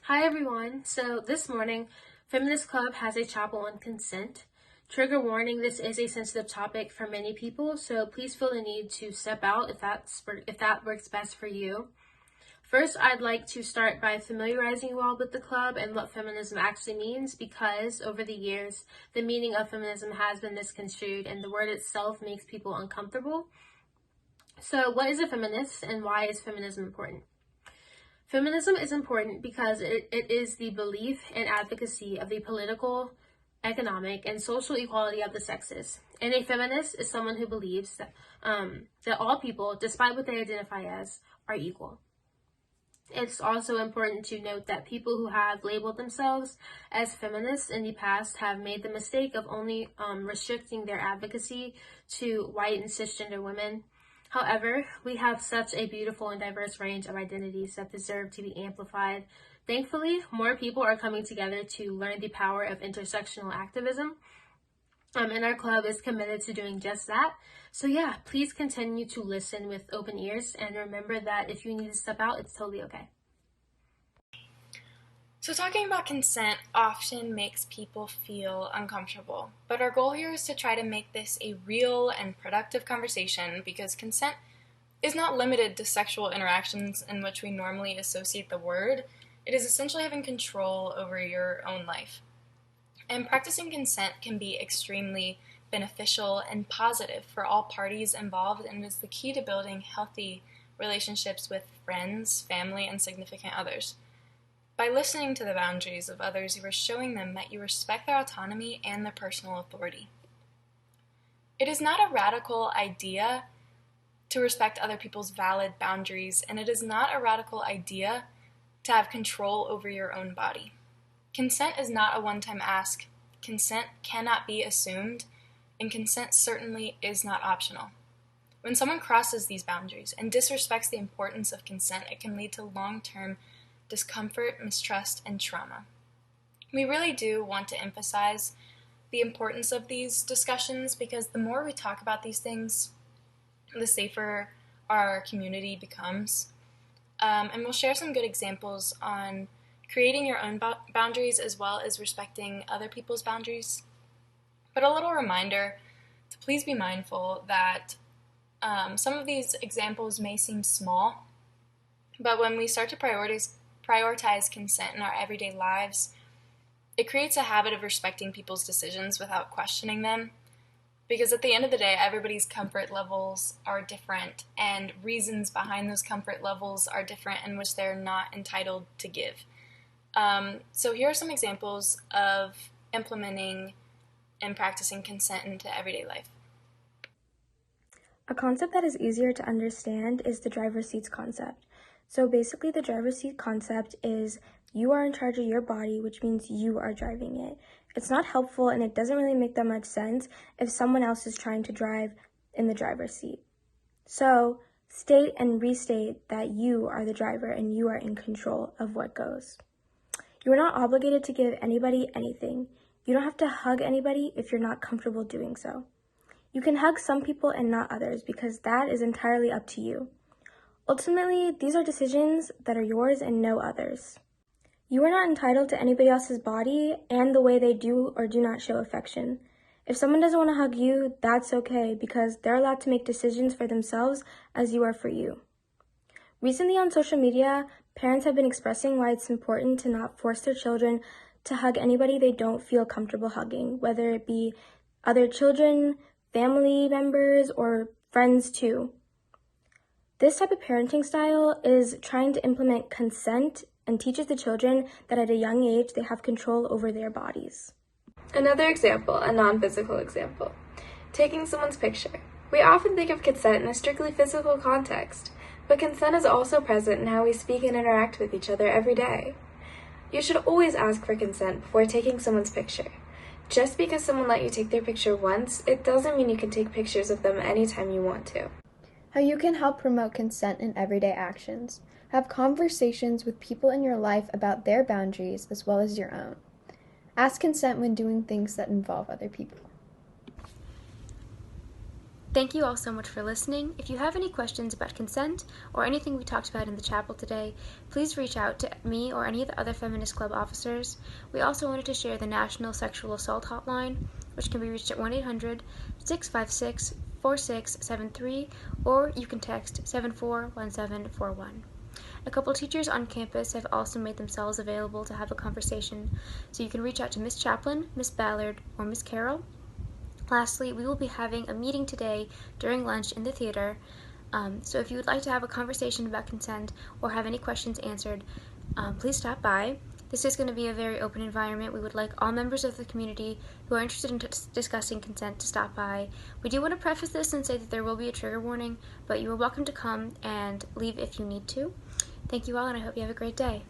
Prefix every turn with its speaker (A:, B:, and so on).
A: Hi everyone. So this morning, Feminist Club has a chapel on consent. Trigger warning, this is a sensitive topic for many people, so please feel the need to step out if that works best for you. First, I'd like to start by familiarizing you all with the club and what feminism actually means, because over the years, the meaning of feminism has been misconstrued and the word itself makes people uncomfortable. So what is a feminist and why is feminism important? Feminism is important because it is the belief and advocacy of the political, economic, and social equality of the sexes. And a feminist is someone who believes that all people, despite what they identify as, are equal. It's also important to note that people who have labeled themselves as feminists in the past have made the mistake of only restricting their advocacy to white and cisgender women. However, we have such a beautiful and diverse range of identities that deserve to be amplified. Thankfully, more people are coming together to learn the power of intersectional activism, and our club is committed to doing just that. So yeah, please continue to listen with open ears, and remember that if you need to step out, it's totally okay.
B: So talking about consent often makes people feel uncomfortable, but our goal here is to try to make this a real and productive conversation because consent is not limited to sexual interactions in which we normally associate the word. It is essentially having control over your own life. And practicing consent can be extremely beneficial and positive for all parties involved and is the key to building healthy relationships with friends, family, and significant others. By listening to the boundaries of others, you are showing them that you respect their autonomy and their personal authority. It is not a radical idea to respect other people's valid boundaries, and it is not a radical idea to have control over your own body. Consent is not a one-time ask. Consent cannot be assumed, and consent certainly is not optional. When someone crosses these boundaries and disrespects the importance of consent, it can lead to long-term discomfort, mistrust, and trauma. We really do want to emphasize the importance of these discussions because the more we talk about these things, the safer our community becomes. And we'll share some good examples on creating your own boundaries as well as respecting other people's boundaries. But a little reminder to please be mindful that some of these examples may seem small, but when we start to prioritize consent in our everyday lives, it creates a habit of respecting people's decisions without questioning them. Because at the end of the day, everybody's comfort levels are different, and reasons behind those comfort levels are different in which they're not entitled to give. So here are some examples of implementing and practicing consent into everyday life.
C: A concept that is easier to understand is the driver's seats concept. So basically the driver's seat concept is you are in charge of your body, which means you are driving it. It's not helpful and it doesn't really make that much sense if someone else is trying to drive in the driver's seat. So state and restate that you are the driver and you are in control of what goes. You are not obligated to give anybody anything. You don't have to hug anybody if you're not comfortable doing so. You can hug some people and not others because that is entirely up to you. Ultimately, these are decisions that are yours and no others. You are not entitled to anybody else's body and the way they do or do not show affection. If someone doesn't want to hug you, that's okay because they're allowed to make decisions for themselves as you are for you. Recently on social media, parents have been expressing why it's important to not force their children to hug anybody they don't feel comfortable hugging, whether it be other children, family members, or friends too. This type of parenting style is trying to implement consent and teaches the children that at a young age they have control over their bodies.
D: Another example, a non-physical example. Taking someone's picture. We often think of consent in a strictly physical context, but consent is also present in how we speak and interact with each other every day. You should always ask for consent before taking someone's picture. Just because someone let you take their picture once, it doesn't mean you can take pictures of them anytime you want to.
E: How you can help promote consent in everyday actions. Have conversations with people in your life about their boundaries as well as your own. Ask consent when doing things that involve other people.
C: Thank you all so much for listening. If you have any questions about consent or anything we talked about in the chapel today, please reach out to me or any of the other Feminist Club officers. We also wanted to share the National Sexual Assault Hotline, which can be reached at 1-800-656-4673, or you can text 741741. A couple teachers on campus have also made themselves available to have a conversation, so you can reach out to Miss Chaplin, Miss Ballard, or Miss Carroll. Lastly, we will be having a meeting today during lunch in the theater, so if you would like to have a conversation about consent or have any questions answered, please stop by. This is going to be a very open environment. We would like all members of the community who are interested in discussing consent to stop by. We do want to preface this and say that there will be a trigger warning, but you are welcome to come and leave if you need to. Thank you all, and I hope you have a great day.